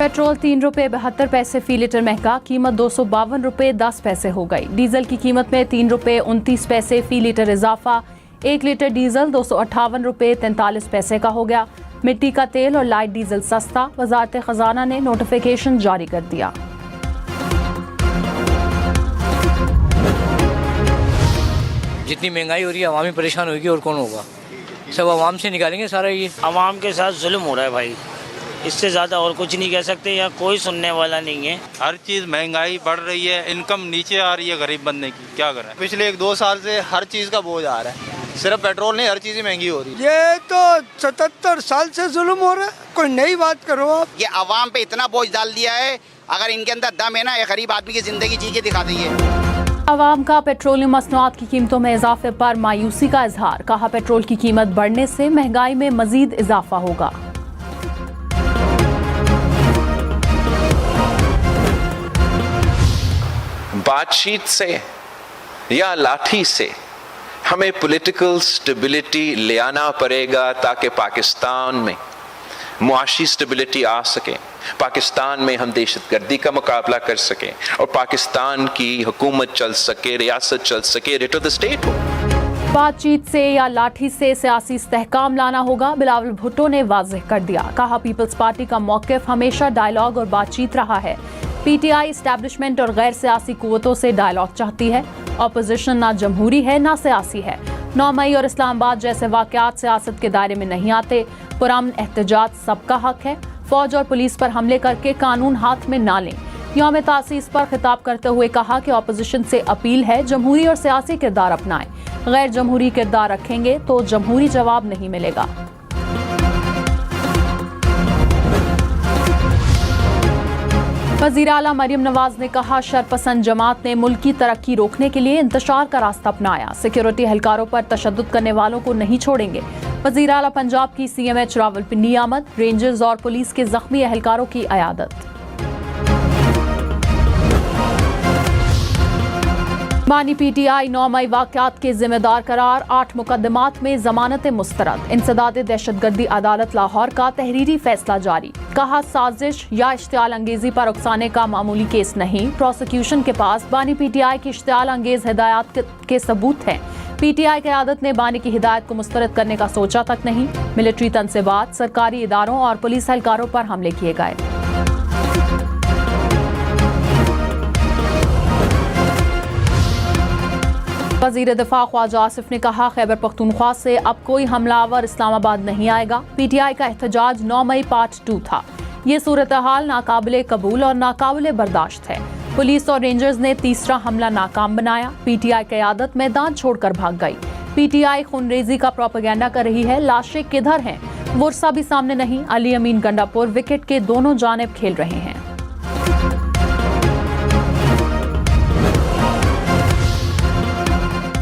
Petrol 3 रुपये 72 पैसे फी litre महंगा, कीमत 252 रुपये 10 पैसे हो गई। डीजल की कीमत में 3 रुपये 29 पैसे फी लीटर इजाफा, 1 लीटर डीजल 258 रुपये 43 पैसे का हो गया। मिट्टी का तेल और लाइट डीजल सस्ता, वजारत खजाना ने नोटिफिकेशन जारी कर दिया। जितनी महंगाई हो रही है अवाम ही परेशान होगी और कौन होगा, सब अवाम से निकालेंगे सारा। ये अवाम के साथ जुल्म हो रहा है भाई, इससे ज़्यादा और कुछ नहीं कह सकते, यहाँ कोई सुनने वाला नहीं है। हर चीज़ महंगाई बढ़ रही है, इनकम नीचे आ रही है गरीब बंदे की, क्या करें। पिछले 1-2 साल से हर चीज़ का बोझ आ रहा है, सिर्फ पेट्रोल नहीं हर चीज़ महंगी हो रही है। ये तो 77 साल से जुल्म हो रहा है, कोई नई बात करो आप। ये अवाम पे इतना बोझ डाल दिया है, अगर इनके अंदर दम है ना, ये गरीब आदमी की ज़िंदगी जी के दिखा देंगे। अवाम का पेट्रोलियम मसनूआत की कीमतों में इजाफे पर मायूसी का इजहार, कहा पेट्रोल की कीमत बढ़ने से महंगाई में मजीद इजाफा होगा। बातचीत से या लाठी से हमें पॉलिटिकल स्टेबिलिटी ले आना पड़ेगा ताकि पाकिस्तान में मुआशी स्टेबिलिटी आ सके, पाकिस्तान में हम दहशतगर्दी का मुकाबला कर सकें और पाकिस्तान की हुकूमत चल सके, रियासत चल सके, रेट ऑफ द स्टेट हो। बातचीत से या लाठी से सियासी इस्तेहकाम लाना होगा, बिलावल भुट्टो ने वाज़ेह कर दिया। कहा पीपल्स पार्टी का मौक़िफ़ हमेशा डायलॉग और बातचीत रहा है। पीटीआई इस्टेब्लिशमेंट और गैर सियासी कुव्वतों से डायलॉग चाहती है। अपोजिशन ना जमहूरी है ना सियासी है। 9 मई और इस्लामाबाद जैसे वाक़यात सियासत के दायरे में नहीं आते। पुरअमन एहतजाज सबका हक है। फौज और पुलिस पर हमले करके कानून हाथ में ना लें। यौम तासीस पर खिताब करते हुए कहा कि अपोजिशन से अपील है जमहूरी और सियासी किरदार अपनाएं। गैर जमहूरी किरदार रखेंगे तो जमहूरी जवाब नहीं मिलेगा। वज़ीर आला मरियम नवाज ने कहा शरपसंद जमात ने मुल्क की तरक्की रोकने के लिए इंतशार का रास्ता अपनाया। सिक्योरिटी एहलकारों पर तशद्दुद करने वालों को नहीं छोड़ेंगे। वज़ीर आला पंजाब की CMH रावलपिंडी आमद, रेंजर्स और पुलिस के जख्मी एहलकारों की अयादत। बानी PTI 9 मई वाक़यात के जिम्मेदार करार, 8 मुकदमात में जमानत मुस्तरद। इंसदाद दहशतगर्दी अदालत लाहौर का तहरीरी फैसला जारी। कहा साजिश या इश्तियाल अंगेजी पर उकसाने का मामूली केस नहीं। प्रोसिक्यूशन के पास बानी PTI की इश्तियाल अंगेज हिदायत के सबूत हैं। PTI क़यादत ने बानी की हिदायत को मुस्तरद करने का सोचा तक नहीं। मिलिट्री तनसीबात, सरकारी इदारों और पुलिस एहलकारों पर हमले किए गए। वज़ीर दिफा ख्वाजा आसिफ ने कहा खैबर पख्तूनख्वा से अब कोई हमलावर इस्लामाबाद नहीं आएगा। PTI का एहतजाज 9 मई पार्ट 2 था। ये सूरत हाल नाकाबिले कबूल और नाकाबिले बर्दाश्त है। पुलिस और रेंजर्स ने तीसरा हमला नाकाम बनाया। PTI क़यादत मैदान छोड़कर भाग गई। PTI खूनरेजी का प्रोपेगेंडा कर रही है। लाशें किधर हैं? वर्सा भी सामने नहीं। अली अमीन गंडापुर विकेट के दोनों जानिब खेल रहे हैं।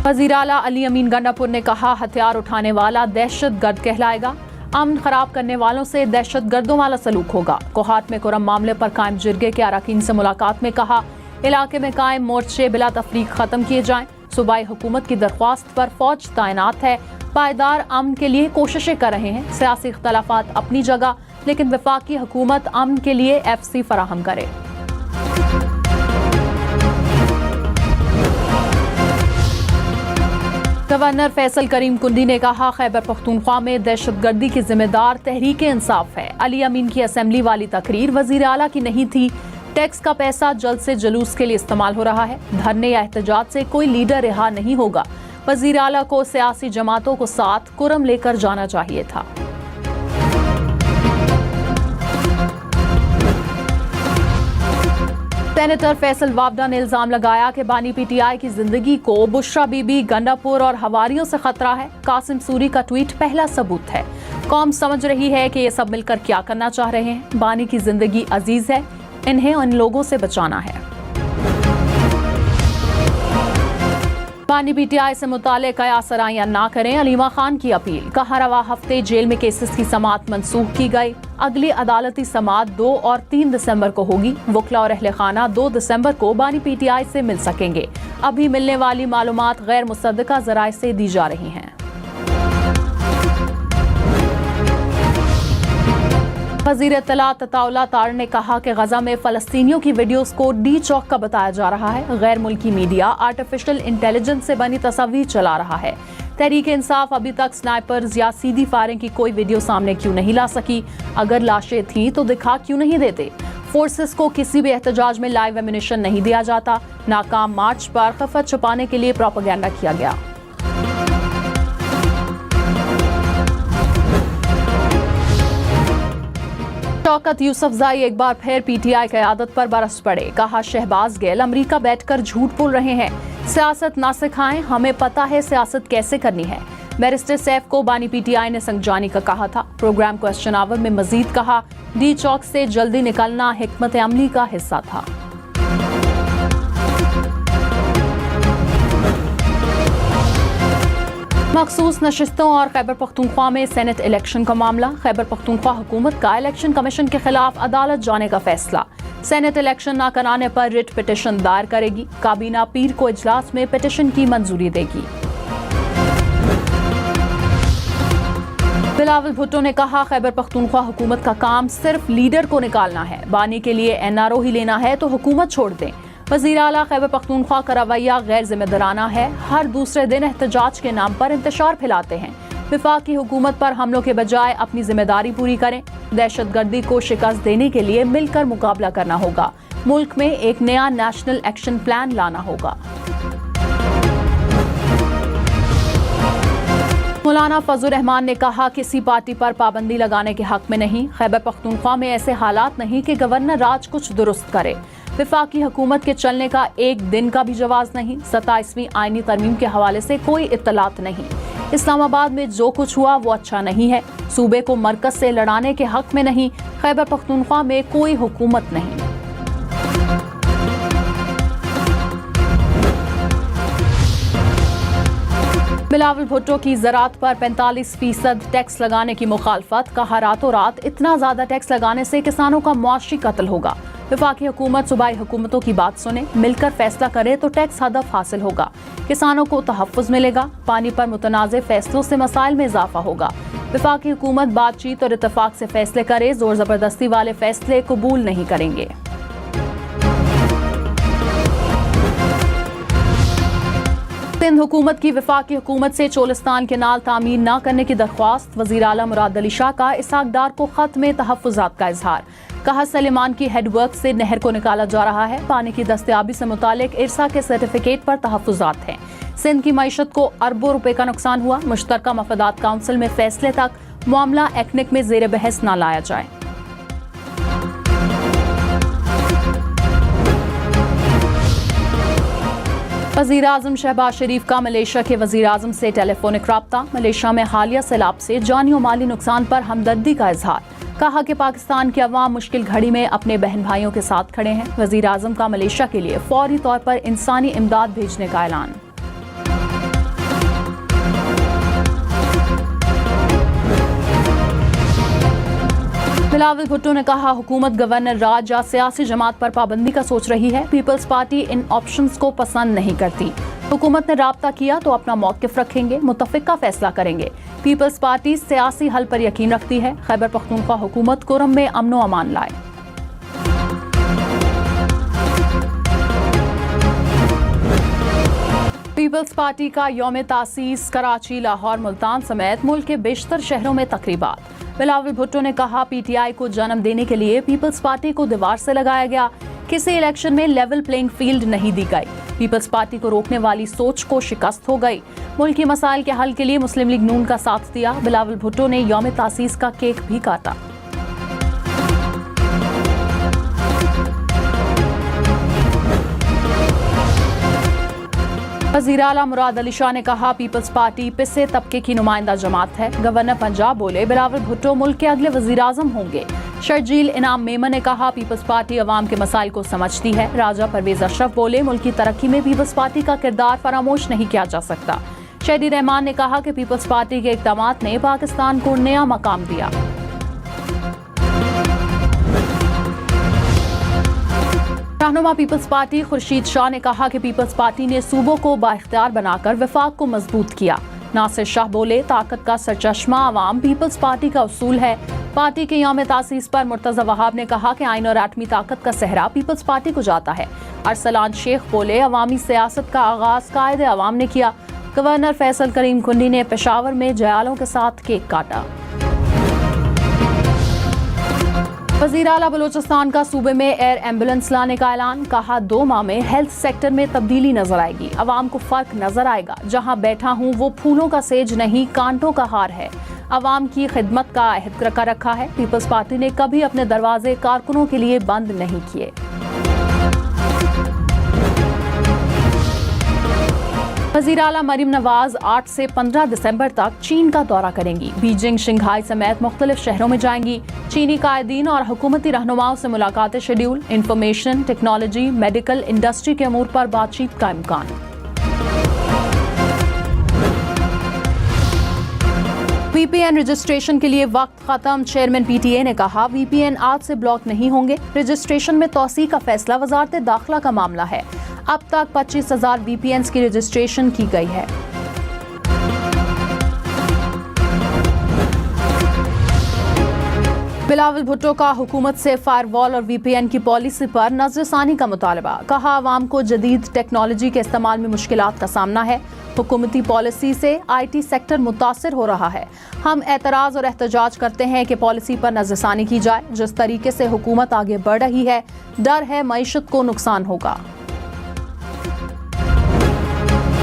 वज़ीर आला अली अमीन गंडापुर ने कहा हथियार उठाने वाला दहशतगर्द कहलाएगा। अमन खराब करने वालों से दहशतगर्दों वाला सलूक होगा। कोहाट में कुरम मामले पर कायम जिरगे के अरकान से मुलाकात में कहा इलाके में कायम मोर्चे बिला तफरीक खत्म किए जाएं। सूबाई हुकूमत की दरख्वास्त पर फौज तैनात है। पायदार अमन के लिए कोशिशें कर रहे हैं। सियासी इख्तलाफात अपनी जगह, लेकिन वफाकी हुकूमत अमन के लिए FC फराहम करे। गवर्नर फैसल करीम कुंडी ने कहा खैबर पख्तूनख्वा में दहशतगर्दी की जिम्मेदार तहरीक इंसाफ है। अली अमीन की असेंबली वाली तकरीर वज़ीर आला की नहीं थी। टैक्स का पैसा जल्द से जुलूस के लिए इस्तेमाल हो रहा है। धरने या एहतजाज से कोई लीडर रिहा नहीं होगा। वज़ीर आला को सियासी जमातों को साथ कुरम लेकर जाना चाहिए था। सेनेटर फैसल वावडा ने इल्जाम लगाया कि बानी PTI की जिंदगी को बुशरा बीबी, गंडापुर और हवारियों से खतरा है। कासिम सूरी का ट्वीट पहला सबूत है। कौम समझ रही है कि ये सब मिलकर क्या करना चाह रहे हैं। बानी की जिंदगी अजीज है, इन्हें उन लोगों से बचाना है। बानी PTI से मुताल्लिक़ कयास सराइयां ना करें, अलीमा खान की अपील। कहा रवा हफ्ते जेल में केसेस की समाअत मनसूख की गई। अगली अदालती समाअत 2 और 3 दिसंबर को होगी। वकला और अहले खाना 2 दिसंबर को बानी PTI से मिल सकेंगे। अभी मिलने वाली मालूमात गैर मुसद्दका ज़राए से दी जा रही हैं। वज़ीर इत्तलात अताउल्लाह तार ने कहा कि गजा में फ़लस्तीनियों की वीडियोस को डी चौक का बताया जा रहा है। गैर मुल्की मीडिया आर्टिफिशियल इंटेलिजेंस से बनी तस्वीर चला रहा है। तहरीक इंसाफ अभी तक स्नाइपर्स या सीधी फायरिंग की कोई वीडियो सामने क्यों नहीं ला सकी? अगर लाशें थी तो दिखा क्यों नहीं देते? फोर्सेस को किसी भी एहतजाज में लाइव एम्यूनिशन नहीं दिया जाता। नाकाम मार्च पर खफत छुपाने के लिए प्रोपेगेंडा किया गया। शौकत यूसुफजई एक बार फिर पीटीआई क़यादत पर बरस पड़े। कहा शहबाज गिल अमरीका बैठकर झूठ बोल रहे हैं, सियासत ना सिखाएं, हमें पता है सियासत कैसे करनी है। बैरिस्टर सैफ को बानी पीटीआई ने संगजानी का कहा था। प्रोग्राम क्वेश्चन आवर में मजीद कहा डी चौक से जल्दी निकलना हिकमत अमली का हिस्सा था। मखसूस नशिस्तों और खैबर पख्तूनख्वा में सेनेट इलेक्शन का मामला। खैबर पख्तूनख्वा हुकूमत का इलेक्शन कमीशन के खिलाफ अदालत जाने का फैसला। सेनेट इलेक्शन न कराने पर रिट पिटिशन दायर करेगी। काबीना पीर को इजलास में पिटिशन की मंजूरी देगी। बिलावल भुट्टो ने कहा खैबर पख्तूनख्वा हुकूमत का काम सिर्फ लीडर को निकालना है। बानी के लिए एनआरओ ही लेना है तो हुकूमत छोड़ दें। वज़ीर आला खैबर पख्तूनख्वा का रवैया गैर जिम्मेदाराना है। हर दूसरे दिन एहतजाज के नाम पर इंतशार फैलाते हैं। वफाकी हुकूमत पर हमलों के बजाय अपनी जिम्मेदारी पूरी करें। दहशतगर्दी को शिकस्त देने के लिए मिलकर मुकाबला करना होगा। मुल्क में एक नया नेशनल एक्शन प्लान लाना होगा। मौलाना फजल रहमान ने कहा किसी पार्टी पर पाबंदी लगाने के हक में नहीं। खैबर पख्तूनख्वा में ऐसे हालात नहीं कि गवर्नर राज कुछ दुरुस्त करे। वफाकी हुकूमत के चलने का एक दिन का भी जवाज नहीं। 27वीं आईनी तरमीम के हवाले से कोई इत्तलात नहीं। इस्लामाबाद में जो कुछ हुआ वो अच्छा नहीं है। सूबे को मरकज से लड़ाने के हक में नहीं। खैबर पख्तूनख्वा में कोई हुकूमत नहीं। बिलावल भुट्टो की ज़राअत पर 45% टैक्स लगाने की मुखालफत। कहा रातों रात इतना ज्यादा टैक्स लगाने से किसानों का मुआशी कत्ल होगा। वफाकी हुकूमत सूबाई हुकूमतों की बात सुने, मिलकर फैसला करे तो टैक्स हदफ हासिल होगा। किसानों को तहफ़्फ़ुज़ मिलेगा। पानी पर मुतनाज़े फैसलों से मसाइल में इजाफा होगा। वफाकी हुकूमत बातचीत और इत्तफाक से फैसले करे, जोर ज़बरदस्ती वाले फैसले कबूल नहीं करेंगे। सिंध हुकूमत की वफाकी हुकूमत से चोलिस्तान केनाल तामीर न करने की दरख्वास्त। वज़ीर आला मुराद अली शाह का इसहाक डार को खत में तहफ़्फ़ुज़ात का इजहार। कहा सलेमान की हेडवर्क से नहर को निकाला जा रहा है। पानी की दस्तयाबी से मुतालिक इरसा के सर्टिफिकेट पर तहफ़्फ़ुज़ात हैं। सिंध की मईशत को अरबों रुपए का नुकसान हुआ। मुश्तरका मफादात काउंसिल में फैसले तक मामला एक्निक में ज़ेर बहस न लाया जाए। वज़ीर आज़म शहबाज शरीफ का मलेशिया के वज़ीर आज़म से टेलीफोनिक राब्ता। मलेशिया में हालिया सैलाब से जानी और माली नुकसान पर हमदर्दी का इजहार। कहा कि पाकिस्तान के अवाम मुश्किल घड़ी में अपने बहन भाइयों के साथ खड़े हैं। वज़ीर आज़म का मलेशिया के लिए फौरी तौर पर इंसानी इमदाद भेजने का ऐलान। बिलावल भुट्टो ने कहा हुकूमत गवर्नर राज या सियासी जमात पर पाबंदी का सोच रही है। पीपल्स पार्टी इन ऑप्शंस को पसंद नहीं करती। हुकूमत ने राब्ता किया तो अपना मौक़िफ़ रखेंगे, मुतफ़िक़ा फैसला करेंगे। पीपल्स पार्टी सियासी हल पर यकीन रखती है। खैबर पख्तूनख्वा हुकूमत कुरम में अमन व अमान लाए। पीपल्स पार्टी का यौम तासीस कराची, लाहौर, मुल्तान समेत मुल्क के बेशतर शहरों में तकरीबात। बिलावल भुट्टो ने कहा पीटीआई को जन्म देने के लिए पीपल्स पार्टी को दीवार से लगाया गया। किसी इलेक्शन में लेवल प्लेइंग फील्ड नहीं दी गई। पीपल्स पार्टी को रोकने वाली सोच को शिकस्त हो गई। मुल्की मसाइल के हल के लिए मुस्लिम लीग नून का साथ दिया। बिलावल भुट्टो ने यौम तासीस का केक भी काटा। वज़ीर आला मुराद अली शाह ने कहा पीपल्स पार्टी पिसे तबके की नुमाइंदा जमात है। गवर्नर पंजाब बोले बिलावल भुट्टो मुल्क के अगले वज़ीर आज़म होंगे। शर्जील इनाम मेमन ने कहा पीपल्स पार्टी अवाम के मसाइल को समझती है। राजा परवेज अशरफ बोले मुल्क की तरक्की में पीपल्स पार्टी का किरदार फरामोश नहीं किया जा सकता। शहरी रहमान ने कहा कि पीपल्स पार्टी के इक़दामात ने पाकिस्तान को नया मकाम दिया। रहनुमा पीपल्स पार्टी खुर्शीद शाह ने कहा कि पीपल्स पार्टी ने सूबों को बाइख्तियार बनाकर वफाक को मजबूत किया। नासिर शाह बोले, ताकत का सरचश्मा आवाम पीपल्स पार्टी का उसूल है। पार्टी के यौम तासीस पर मुर्तजा वहाब ने कहा कि आइन और एटमी ताकत का सेहरा पीपल्स पार्टी को जाता है। अरसलान शेख बोले, अवामी सियासत का आगाज कायदे अवाम ने किया। गवर्नर फैसल करीम कुंडी ने पेशावर में जयालों के साथ केक काटा। वज़ीर आला बलूचिस्तान का सूबे में एयर एम्बुलेंस लाने का ऐलान। कहा, 2 माह में हेल्थ सेक्टर में तब्दीली नजर आएगी। अवाम को फर्क नजर आएगा। जहां बैठा हूं वो फूलों का सेज नहीं, कांटों का हार है। अवाम की खिदमत का अहद कर रखा है। पीपल्स पार्टी ने कभी अपने दरवाजे कारकुनों के लिए बंद नहीं किए। वज़ीर आला मरीम नवाज 8 से 15 दिसंबर तक चीन का दौरा करेंगी। बीजिंग, शंघाई समेत मुख्तलिफ शहरों में जाएंगी। चीनी कायदीन और हुकूमती रहनुमाओं से मुलाकातें schedule. Information technology, medical industry के अमूर पर बातचीत का इम्कान। VPN रजिस्ट्रेशन के लिए वक्त खत्म। चेयरमैन PTA ने कहा, VPN आज से ब्लॉक नहीं होंगे। रजिस्ट्रेशन में तौसी का फैसला वजारत दाखिला का मामला है। अब तक 25,000 VPNs की रजिस्ट्रेशन की गई है। बिलावल भुट्टो का हुकूमत से फायरवॉल और VPN की पॉलिसी पर नजरसानी का मुतालबा। कहा, आवाम को जदीद टेक्नोलॉजी के इस्तेमाल में मुश्किलात का सामना है। हुकूमती पॉलिसी से IT सेक्टर मुतासिर हो रहा है। हम एतराज़ और एहतजाज करते हैं कि पॉलिसी पर नजरसानी की जाए। जिस तरीके से हुकूमत आगे बढ़ रही है, डर है मईशत को नुकसान होगा।